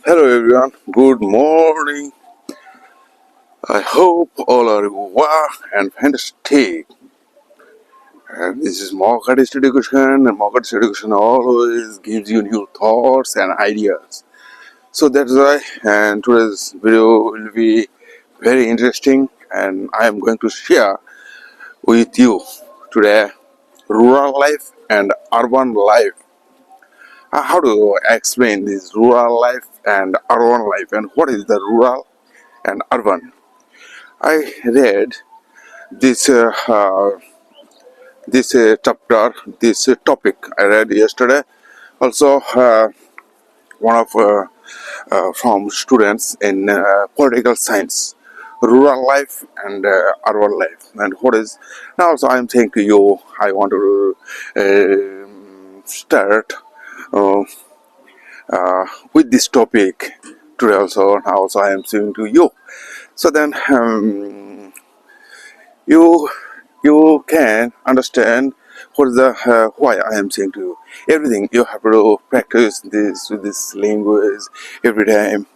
Hello everyone, good morning. I hope all are well and fantastic. And this is Market Education, and Market Education always gives you new thoughts and ideas. So that's why, and today's video will be very interesting, and I am going to share with you today rural life and urban life. How to explain this rural life and urban life, and what is the rural and urban? I read this chapter, this topic I read yesterday. Also, one of from students in political science, rural life and urban life, and what is now. Also, I am saying to you, I want to start uh, with this topic today. Also, I am saying to you. So then. You can understand what is the why I am saying to you. Everything you have to practice this with this language every time,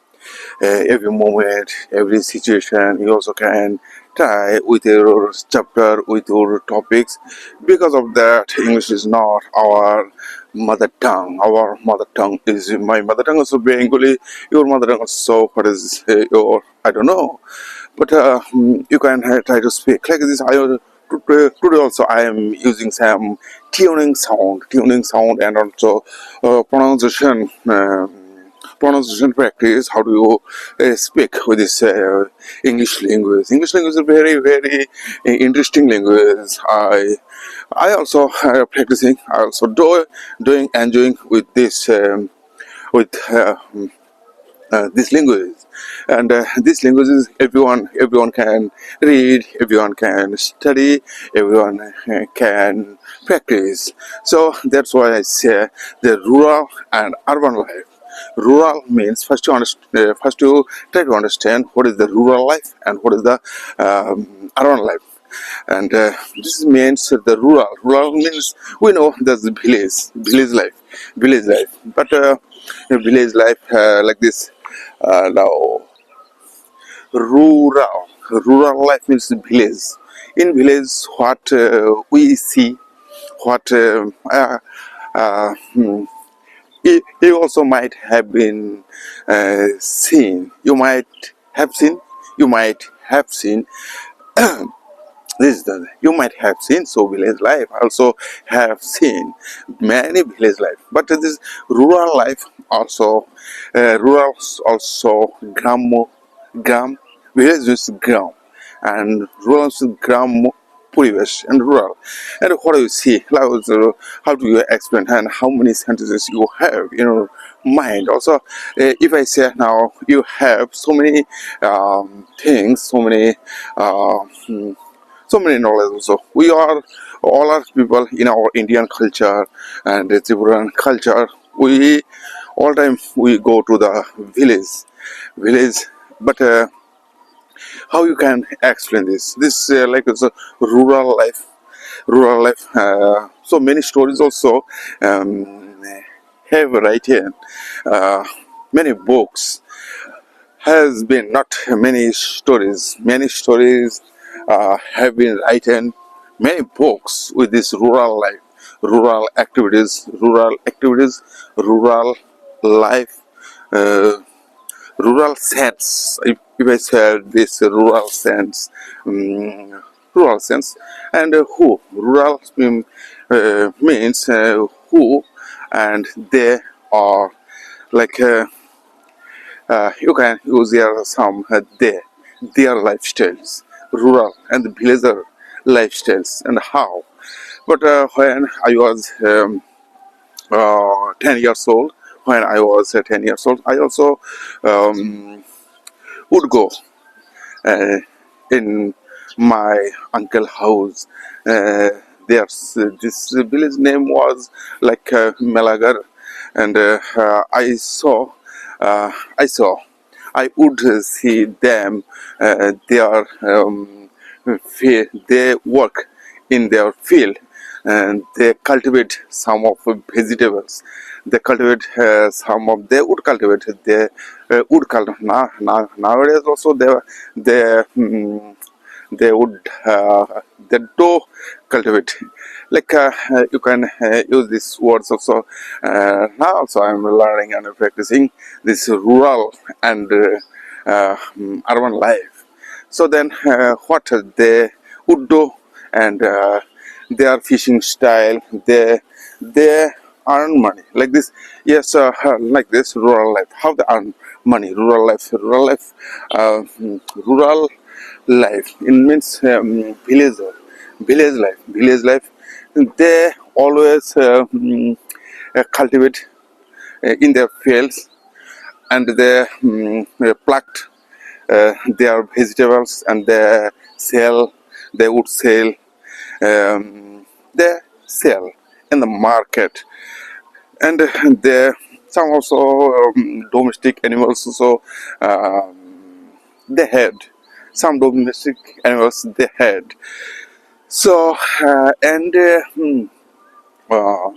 every moment, every situation. You also can try with your chapter, with your topics. Because of that, English is not our mother tongue. Our mother tongue is my mother tongue also Bengali. Your mother tongue also what is your I don't know, but you can try to speak like this. Today also I am using some tuning sound, and also pronunciation practice. How do you speak with this English language? English language is a very interesting language. I also practicing. I also doing enjoying with this with this language, and this language is everyone can read, everyone can study, everyone can practice. So that's why I say the rural and urban life. Rural means first you try to understand what is the rural life and what is the urban life. And this means the rural means we know that's the village life, but village life like this. Now, rural life means village. In village, what we see, what you also might have been seen. You might have seen. You might have seen. This is the you might have seen. So village life also have seen many village life, but this rural life also rural also gram village is gram, and rural is gram purivesh and rural. And what do you see? How do you explain, and how many sentences you have in your mind? Also, if I say now you have so many things, so many knowledge. Also we are all are people in our Indian culture and Tripuran culture. We all time we go to the village, but how you can explain this like it's a rural life so many stories also have written many books has been not many stories have been written, many books with this rural activities, rural life, uh, rural sense. If I say this rural sense, and who rural means who, and they are like. You can use there some their lifestyles, rural and villager lifestyles, and how. But when I was 10 years old, I also um, would go uh, in my uncle house. There's this village name was like Melagar, and I saw, I would see them. They work in their field. and they cultivate some of vegetables. They cultivate some of they would cultivate nowadays also they they would they do cultivate like you can use these words also. Now also I'm learning and practicing this rural and urban life. So then what they would do, and their fishing style, they earn money like this. Yes, like this rural life, how they earn money. Rural life, it means village life. They always cultivate in their fields, and they plucked their vegetables, and they would sell, they sell in the market. And they some also domestic animals also, they had some domestic animals they had. So and uh,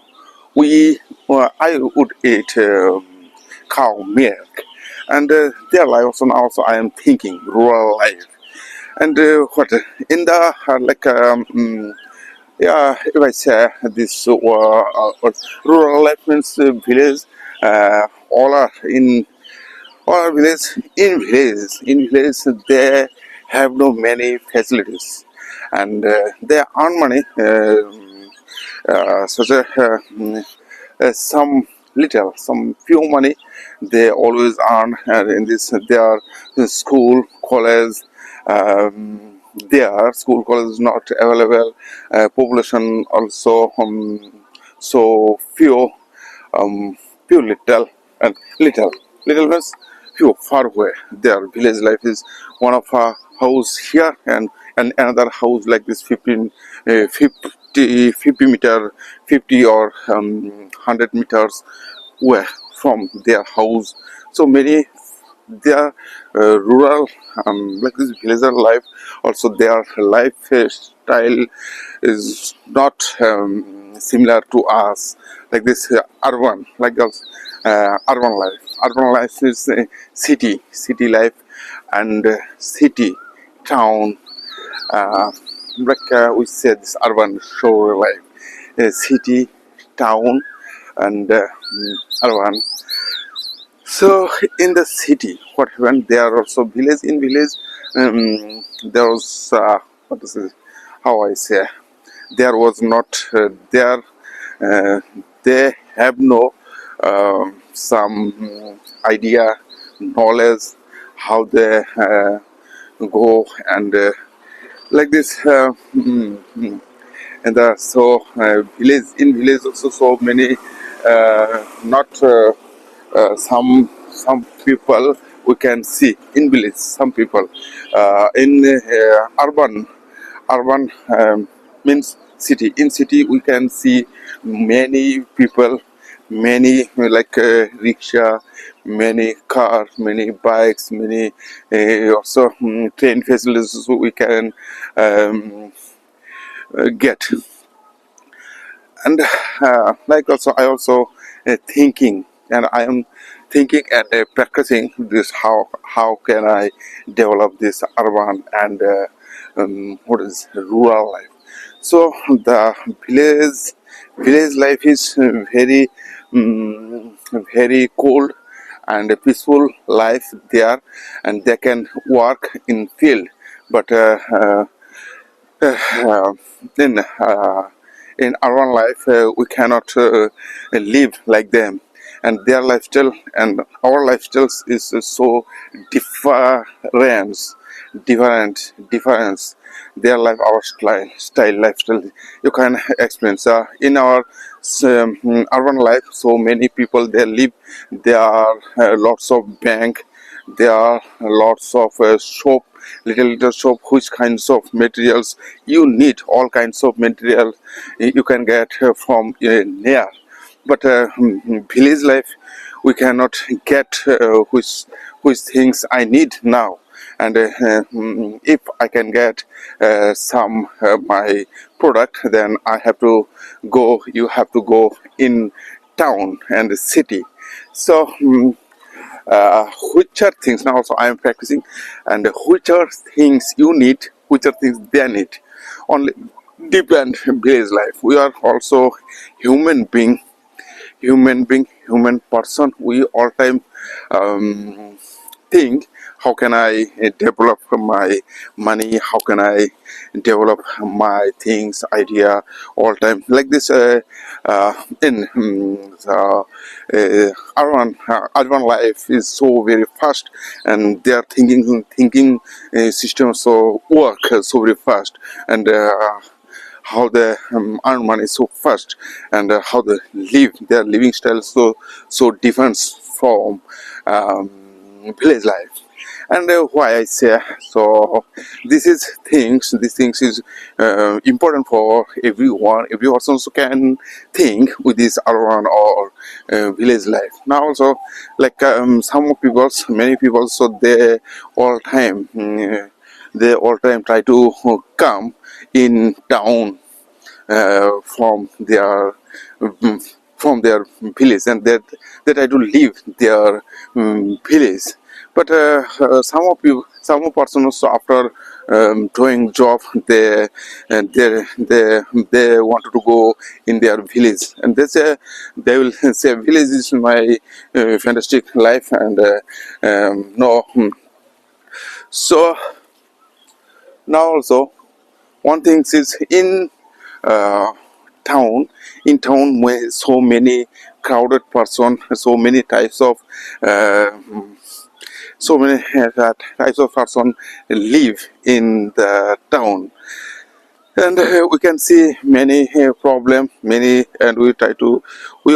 we I would eat cow milk, and their life also I am thinking rural life. And what in the yeah, if I say this rural life means village, all are in all village. In village they have no many facilities, and they earn money such a some little, some few money they always earn in this. Their school, college, their school, college is not available. Population also so few, um, few little, and little means few far away. Their village life is one of a house here, and another house like this 15 50 meter, 50 or 100 meters away from their house. So many their rural like this villager life, also their lifestyle is not similar to us like this urban, like us urban life is city life, and city town, like we said, this urban shore life, city town, and urban. So in the city, what happened? There are also village. In village, there was what is it? How I say? There was not there. Uh, they have no some idea, knowledge how they go, and like this. And so village, in village also so many not some people we can see in village, some people in urban means city. In city we can see many people, many like rickshaw, many car, many bikes, many also train facilities we can get. And like also I also thinking, and I am thinking and practicing this, how can I develop this urban and what is rural life. So the village life is very cold and a peaceful life there, and they can work in field. But uh, in urban life we cannot live like them, and their lifestyle and our lifestyles is so difference their life, our style lifestyle you can experience in our urban life. So many people they live, there are lots of bank, there are lots of shop, little shop, which kinds of materials you need, all kinds of material you can get from near. But village life we cannot get which things I need now, and if I can get some my product, then I have to go. You have to go in town and the city. So which are things now also I am practicing, and which are things you need, which are things they need. Only depend village life. We are also human being, human person. We all time think, how can I develop my money, how can I develop my things, idea, all time like this. In urban life is so very fast, and their thinking system so work so very fast, and how they earn money so fast, and how they live, their living style so different from village life. And why I say so, these things is important for everyone. Every person also can think with this urban or village life. Now also, like some people, many people, so they all time try to come in town from their village, and that I do leave their village. But some of person also after doing job, they wanted to go in their village, and they will say village is my fantastic life, and no. So now also one thing is uh, town where so many crowded person, so many types of uh, types of person live in the town, and we can see many problem, many, and we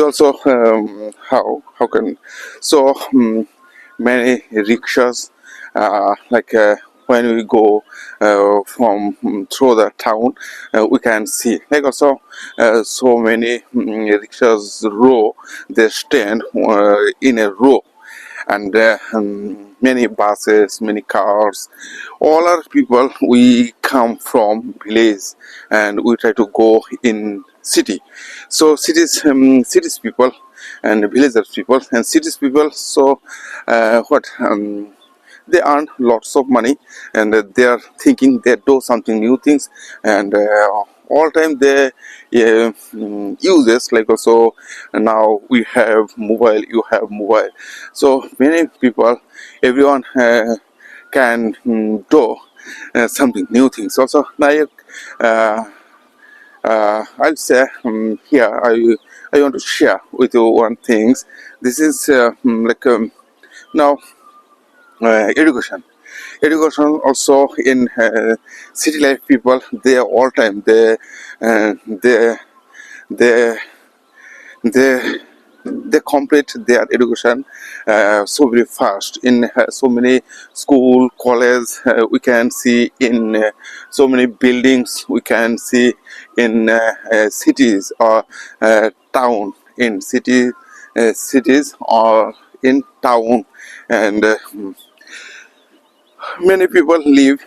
also how can so many rickshaws, like when we go from through the town, we can see like also so many rickshaws row, they stand in a row, and many buses, many cars. All our people, we come from village, and we try to go in city. So cities people and villagers people and cities people. So what? They earn lots of money, and they are thinking they do something new things, and all time they uses like also. Now we have mobile, you have mobile, so many people, everyone can do something new things also. Like I'll say here I want to share with you one things. This is like now education also in city life people, they are all time uh, they they they they complete their education so very fast in so many school, college, we can see in so many buildings, we can see in cities or town, in cities or in town, and many people live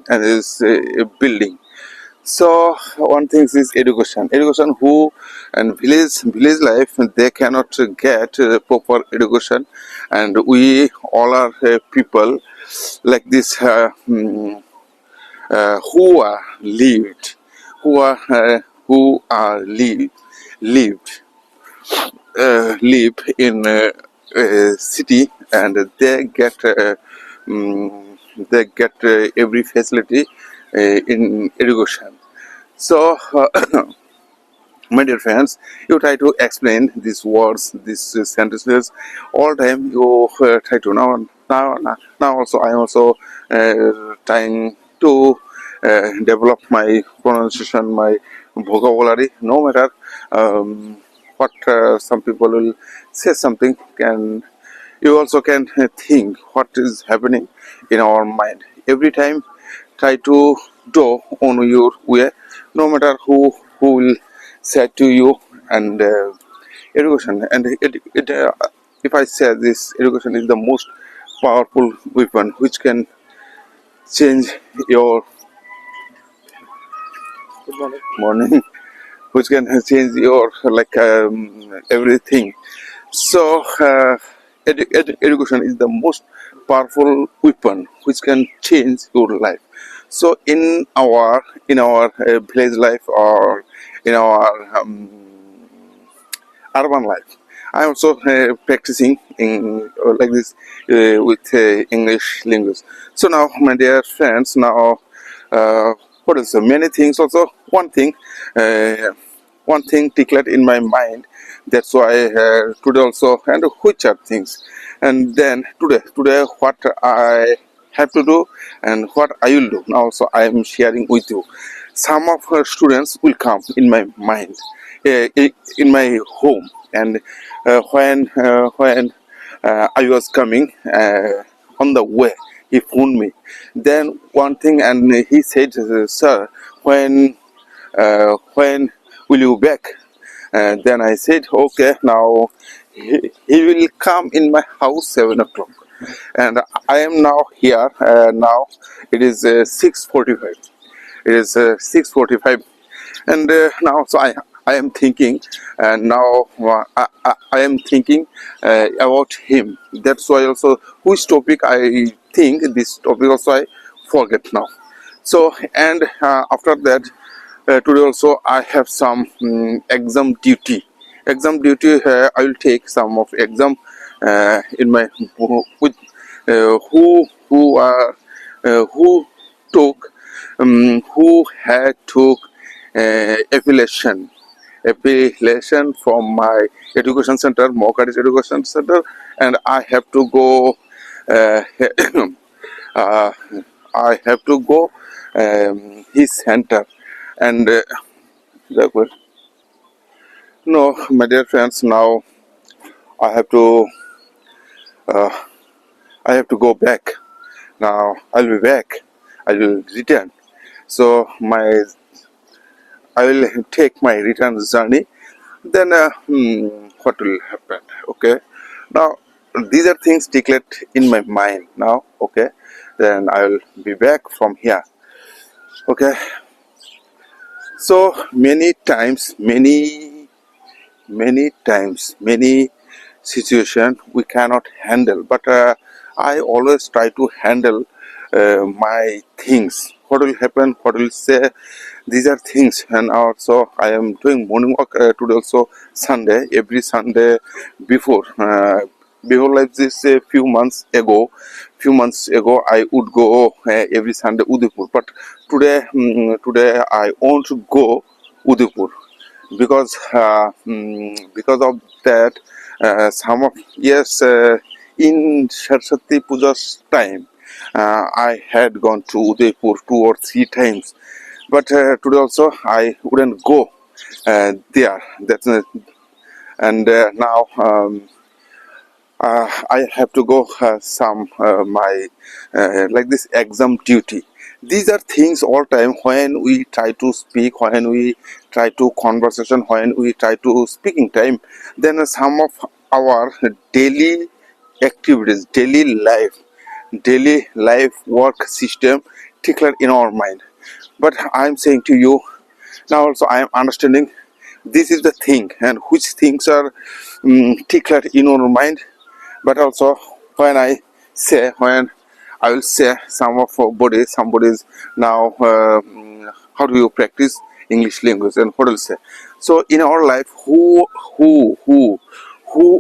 and is a building. So one thing is education who, and village life, they cannot get proper education, and we all are people like this who are lived, who are live in a city, and they get every facility in education. So my dear friends, you try to explain these words, these sentences all time. You try to now also I am also trying to develop my pronunciation, my vocabulary. No matter what some people will say something, can you also can think what is happening in our mind every time. Try to do on your way, no matter who will say to you. And education, and if I say this, education is the most powerful weapon which can change your morning, which can change your everything. So education is the most powerful weapon which can change your life. So in our village life or in our urban life, I am also practicing in like this with English language. So now, my dear friends, now what is many things also. Uh, one thing tickled in my mind. That's why today also, and which are things, and then today what I have to do and what I will do. Now, so I am sharing with you. Some of her students will come in my mind, in my home, and when I was coming on the way, he phoned me. Then one thing, and he said, "Sir, when will you back?" And then I said, "Okay, now he will come in my house 7 o'clock." And I am now here. Now it is 6:45. It is 6:45, and now so I am thinking, and now I am thinking about him. That's why also which topic I think this topic also I forget now. So, and after that, today also I have some exam duty. Exam duty. I will take some of exam in my with who took who had took affiliation from my education center, Mokaris Education Center, and I have to go. Uh, uh, I have to go his center, and no, my dear friends. Now I have to uh, I have to go back. Now I'll be back. I will return. So I will take my return journey. Then what will happen? Okay. Now these are things declared in my mind now. Okay. Then I will be back from here. Okay. So many situation we cannot handle, but I always try to handle my things. What will happen, what will say, these are things. And also I am doing morning walk today also, Sunday, every Sunday. Before before like this, a few months ago I would go every Sunday Udaipur, but today I want to go Udaipur because of that, some of yes, in Saraswati Puja's time, I had gone to Udaipur 2 or 3 times, but today also I wouldn't go there. That's and now I have to go some my like this exam duty. These are things all time when we try to speak, when we try to conversation, when we try to speaking time. Then some of our daily activities, daily life work system declared in our mind. But I am saying to you now also I am understanding this is the thing, and which things are declared in our mind. But also when I will say some of somebody's now how do you practice English language and what will say. So in our life, who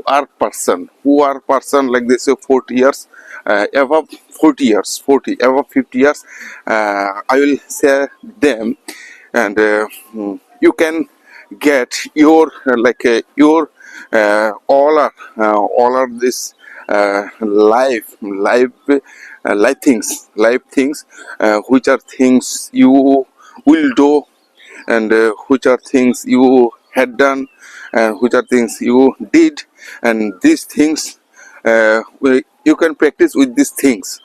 are person like this 40 years, above 40 years, 40 above 50 years, I will say them, and you can get your all are this life things, which are things you will do, and which are things you had done, and which are things you did, and these things you can practice with these things.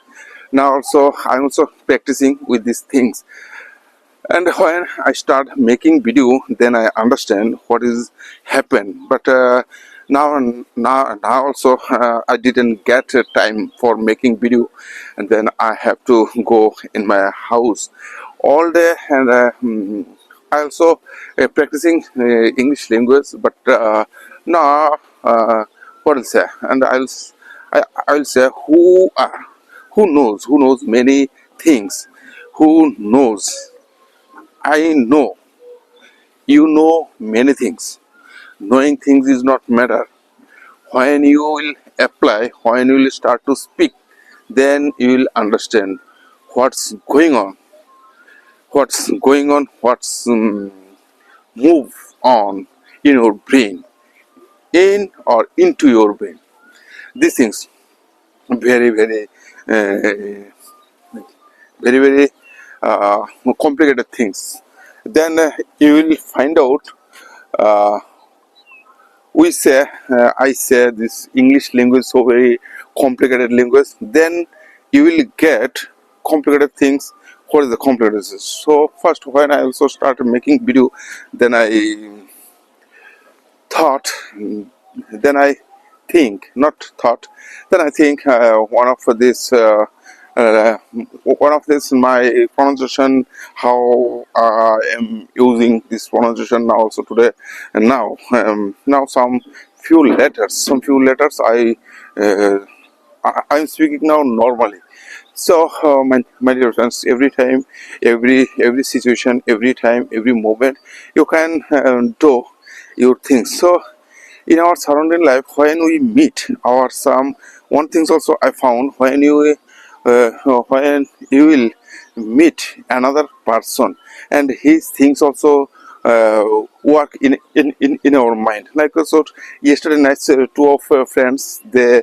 Now also I'm also practicing with these things, and when I start making video, then I understand what is happened. But Now also I didn't get time for making video, and then I have to go in my house all day, and I also practicing English language, but now what will say, and I'll say who knows many things, who knows, I know, you know many things. Knowing things is not matter. When you will apply, when you will start to speak, then you will understand what's going on, what's move on in your brain, in or into your brain. These things very very uh, complicated things. Then you will find out. Uh, I say this English language so very complicated language. Then you will get complicated things. What is the complicated? So first, when I also started making video, then I thought, then I think, not thought, then I think uh, one of this my pronunciation, how I am using this pronunciation now also today, and now some few letters I'm speaking now normally. So, my dear friends, every time, every situation, every time, every moment, you can do your things. So, in our surrounding life, when we meet our some one things also I found, uh, when you will meet another person, and his things also work in our mind. Like also yesterday night, two of friends, they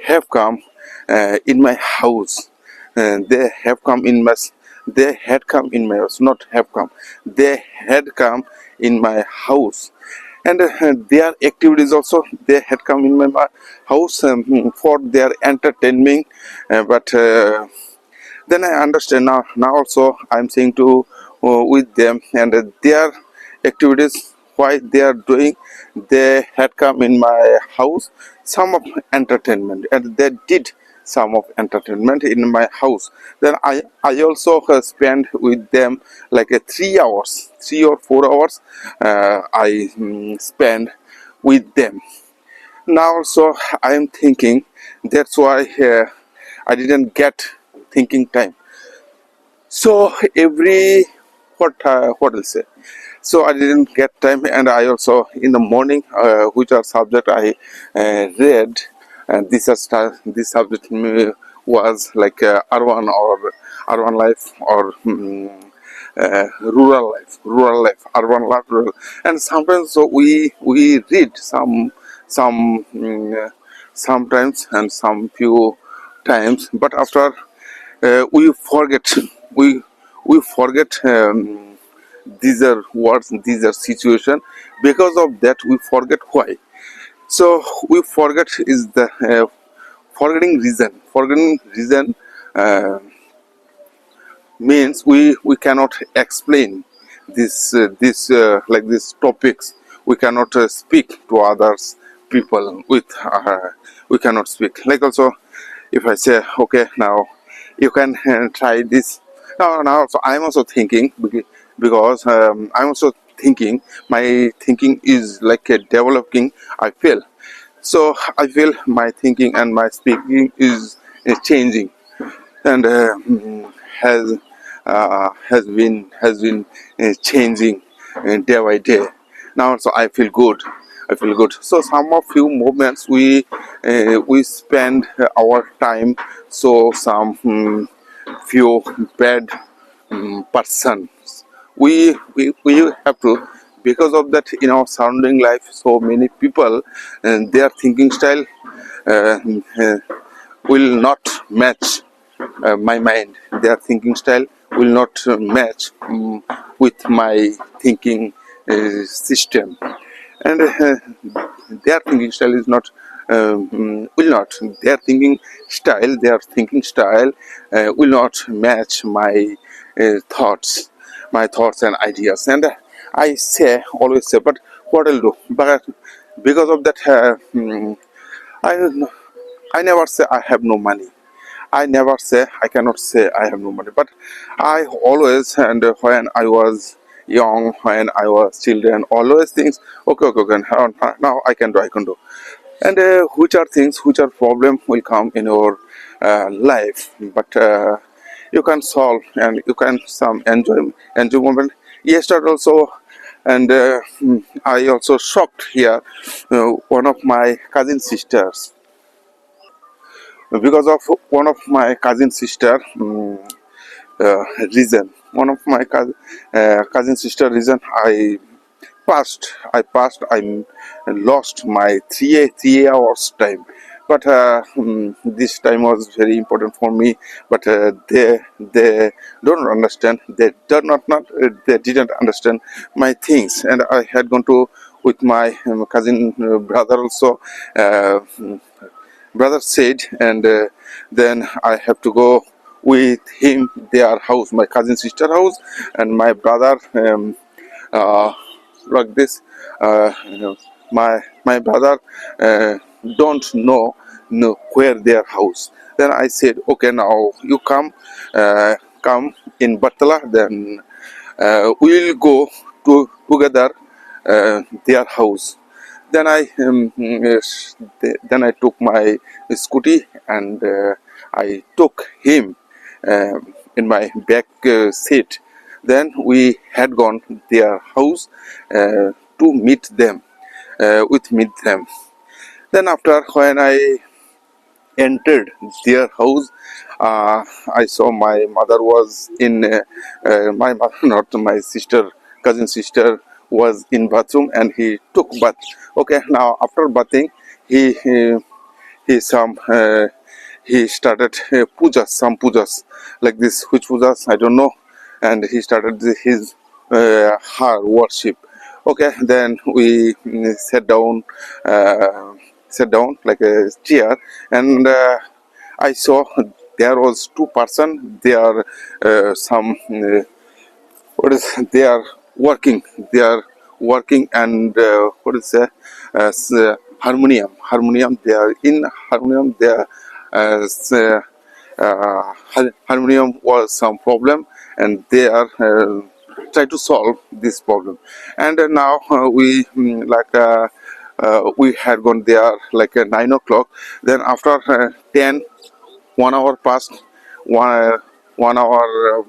have come in my house, and they had come in my house, not have come, they had come in my house, and their activities also, they had come in my house for their entertainment, but then I understand now also I'm saying to with them, and their activities, why they are doing, they had come in my house some of entertainment, and they did some of entertainment in my house. Then I also spent with them like 3 hours, 3 or 4 hours I spend with them. Now also I am thinking, that's why I didn't get thinking time. So what I'll say. So I didn't get time, and I also in the morning, which are subject I read, and this subject was like urban life, or rural life, urban life, rural. And sometimes so we read some sometimes, and some few times, but after we forget, we we forget, these are words, these are situation. Because of that we forget why. So we forget is the forgetting reason uh, means we cannot explain like these topics. We cannot speak to others people with we cannot speak. Like also, if I say, okay, now you can try this. Now so I'm also thinking, because I'm also thinking, my thinking is like a developing, I feel. So I feel my thinking and my speaking is changing, and has has been changing day by day. Now so I feel good, I feel good. So some of few moments we spend our time. So some few bad persons, we have to, because of that in our surrounding life, so many people, and their thinking style uh, uh, will not match my mind. Their thinking style will not match with my thinking system, and their thinking style is not will not their thinking style will not match thoughts my thoughts and ideas. And I say, always say, but what I'll do. But because of that, I I never say I have no money. I never say, I cannot say I have no money. But I always, and when I was young, when I was children, always things, okay, now I can do. And which are things, which are problem will come in your life, but you can solve and you can some enjoy moment. Yesterday also, and I also shocked here, one of my cousin sisters, because of one of my cousin sister reason, one of my cousin sister reason, I lost my 3 hours time. But this time was very important for me. But they don't understand. They didn't understand my things. And I had gone to with my cousin brother also. Brother said, and then I have to go with him their house, my cousin sister house, and my brother. Uh, like this, you know, my brother don't know where their house. Then I said, okay, now you come in Batala, then we will go together their house. Then then I took my scooty, and I took him in my back seat. Then we had gone their house to meet them, with meet them. Then after when I entered their house, I saw my mother was in my mother, not my sister, cousin sister was in bathroom, and he took bath. Okay, now after bathing, he he, he some he started pujas, some pujas like this. Which pujas I don't know, and he started his her worship. Okay, then we sat down like a chair, and I saw there was two-person. They are some what is they are working. They are working, and what is harmonium. They are in harmonium. They are harmonium was some problem, and they are try to solve this problem. And now we had gone there like 9 o'clock. Then after 10, 1 hour passed, one 1 hour,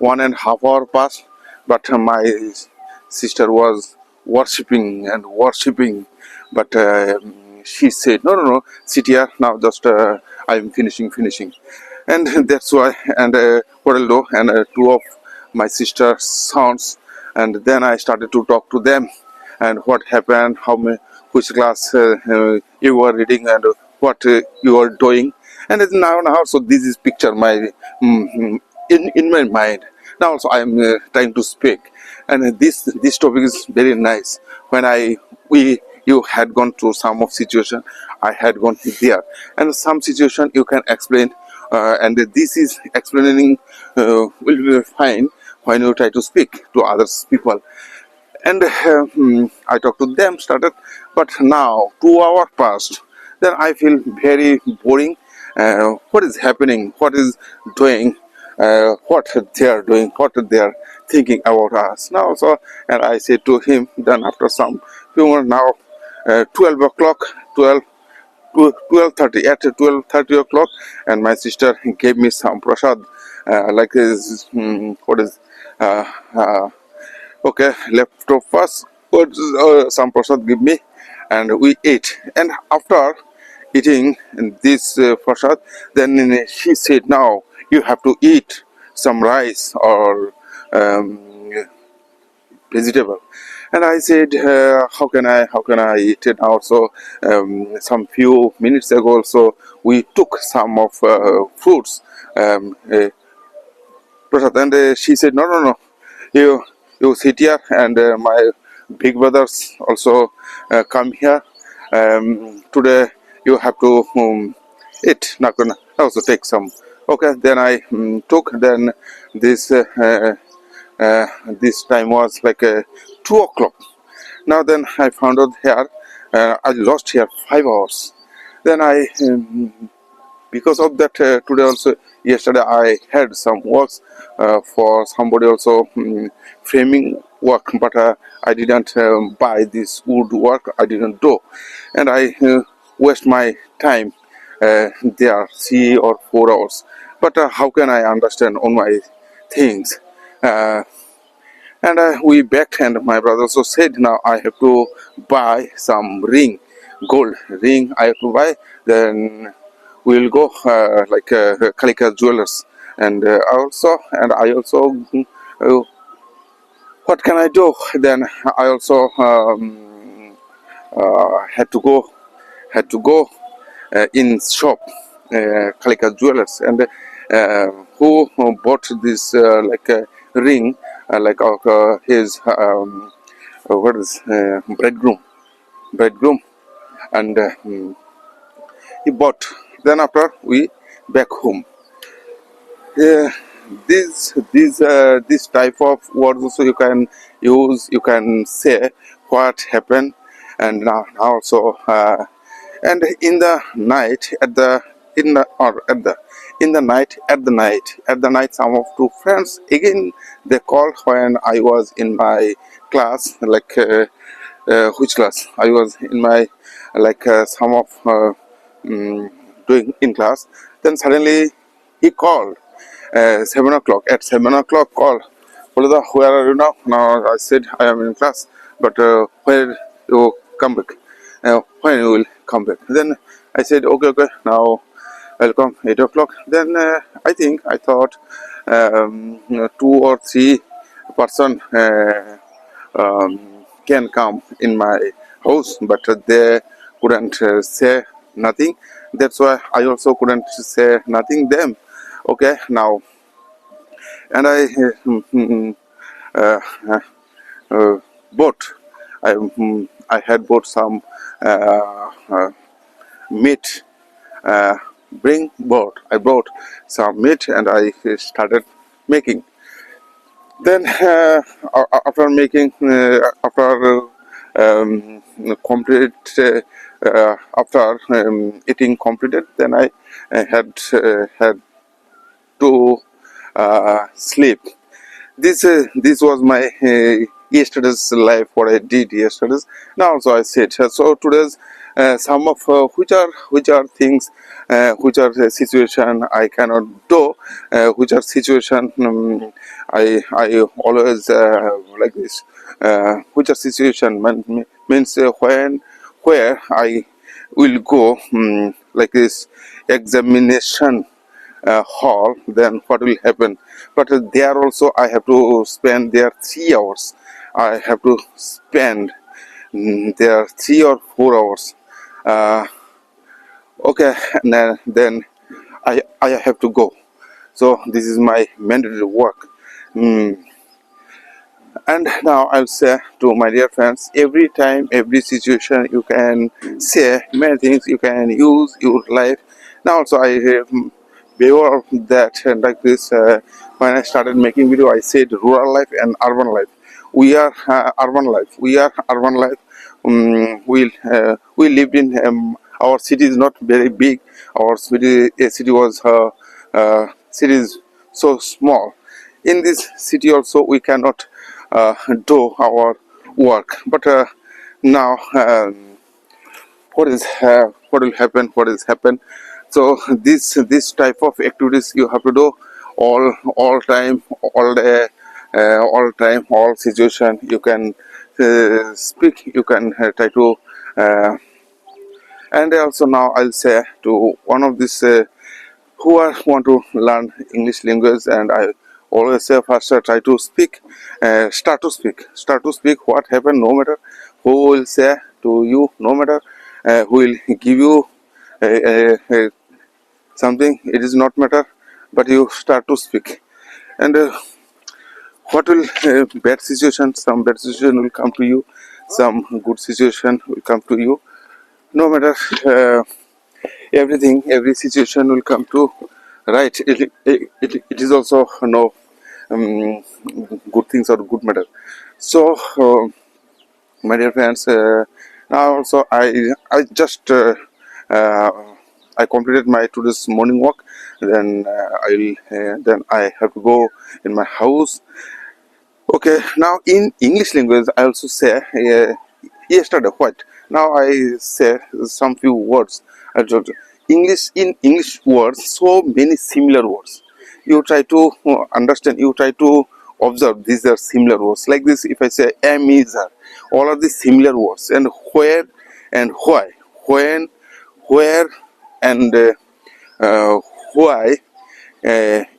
1.5 hour passed, but my sister was worshipping and worshipping. But she said, no, sit here now, just I'm finishing. And that's why, and what I'll do, and two of my sister's sons, and then I started to talk to them, and what happened, which class you were reading, and what you are doing. And it's now so this is picture my in my mind. Now also I am trying to speak, and this topic is very nice. When we you had gone through some of situation, I had gone there, and some situation you can explain, and this is explaining will be fine when you try to speak to others people. And I talked to them, started, but now 2 hours passed. Then I feel very boring. What is happening? What is doing? What they are doing? What they are thinking about us now? So, and I said to him. Then after some few more now, 12 o'clock, 12:30 at 12:30 o'clock, and my sister gave me some prasad, like this. What is okay, leftovers, some prasad give me, and we ate. And after eating this prasad, then she said, now you have to eat some rice or vegetable. And I said, how can I eat it now? So some few minutes ago also we took some of fruits, prasad. And she said, no, you sit here, and my big brothers also come here. Today you have to eat. Not gonna also take some. Okay, then I took. Then this this time was like 2 o'clock. Now then I found out here, I lost here 5 hours. Then because of that, today also, yesterday I had some works for somebody also, framing work, but I didn't buy this wood work, I didn't do, and I waste my time there 3 or 4 hours. But how can I understand all my things? uh, and we backed, and my brother also said, now I have to buy some ring, gold ring I have to buy. Then we'll go Kalika Jewelers, and I also, uh, what can I do? Then I also had to go in shop, Kalika Jewelers, and who bought this ring, his what is bridegroom, and he bought. Then after we back home. Yeah, this type of words also you can use. You can say what happened, and now also, and in the night, at the in the or at the in the night, at the night, some of two friends again, they called when I was in my class, which class I was in my, some of doing in class. Then suddenly he called 7 o'clock. At 7 o'clock, call. Pulada, where are you now? Now I said I am in class, but where you come back? When you will come back? Then I said, okay. Now I'll come 8 o'clock. Then I thought 2 or 3 person can come in my house, but they couldn't say nothing. That's why I also couldn't say nothing them. Okay, now, and I uh, bought. I had bought some meat. I bought some meat, and I started making. Then after making, after complete, after eating completed, then I had to sleep. This was my yesterday's life, what I did yesterday's. Now also I said, so today's some of which are things, which are the situation I cannot do, which are situation, I always like this, which are situation means when, where I will go, like this examination hall. Then what will happen? But there also I have to spend there 3 hours. I have to spend there 3 or 4 hours. uh, okay, and then I have to go. So this is my mandatory work. And now I'll say to my dear friends, every time, every situation, you can say many things, you can use your life. Now also I beware of that, and like this, when I started making video, I said rural life and urban life. We are urban life. We are urban life. We lived in, our city is not very big. Our city was city is so small. In this city also we cannot do our work. But now, what will happen? What is happen? So this type of activities you have to do all time, all day, all time, all situation. You can speak. You can try to. And also now I'll say to one of these who want to learn English language, and I always say first try to speak, start to speak what happened, no matter who will say to you, no matter who will give you something, it is not matter, but you start to speak. And what will bad situation, some bad situation will come to you, some good situation will come to you, no matter everything, every situation will come to right. It is also no good things or good matter. So my dear friends, now also I just uh, I completed my today's morning walk. Then then I have to go in my house. Okay, now in English language, I also say yesterday what. Now I say some few words. I told English, in English words, so many similar words. You try to understand. You try to observe. These are similar words. Like this, if I say am, is, are, all are the similar words. And where and why, when, where, and uh, why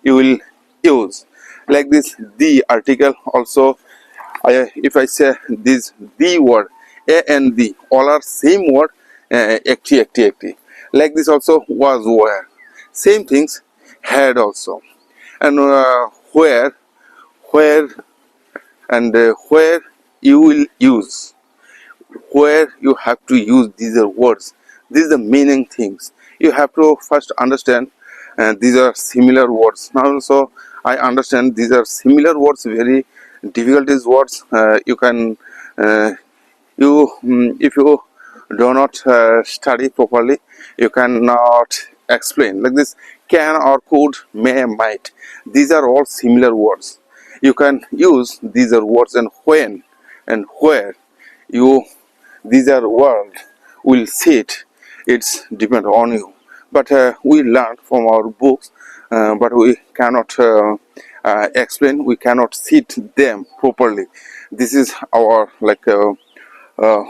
you will use. Like this, the article also. If I say this the word, a and the, all are same word, acti. Like this also, was, were, same things, had also. And where, and where you will use, where you have to use these are words. These are the meaning things you have to first understand. These are similar words. Now also I understand these are similar words, very difficult is words. You can if you do not study properly, you cannot explain. Like this, can or could, may, might, these are all similar words. You can use these are words. And when and where you, these are words will sit, it's depend on you. But we learn from our books, but we cannot explain, we cannot sit them properly. This is our like uh,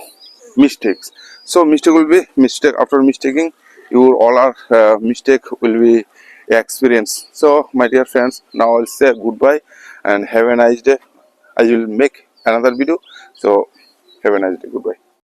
mistakes. So mistake will be mistake. After mistaking, your all our mistake will be experience. So my dear friends, now I'll say goodbye and have a nice day. I will make another video. So have a nice day. Goodbye.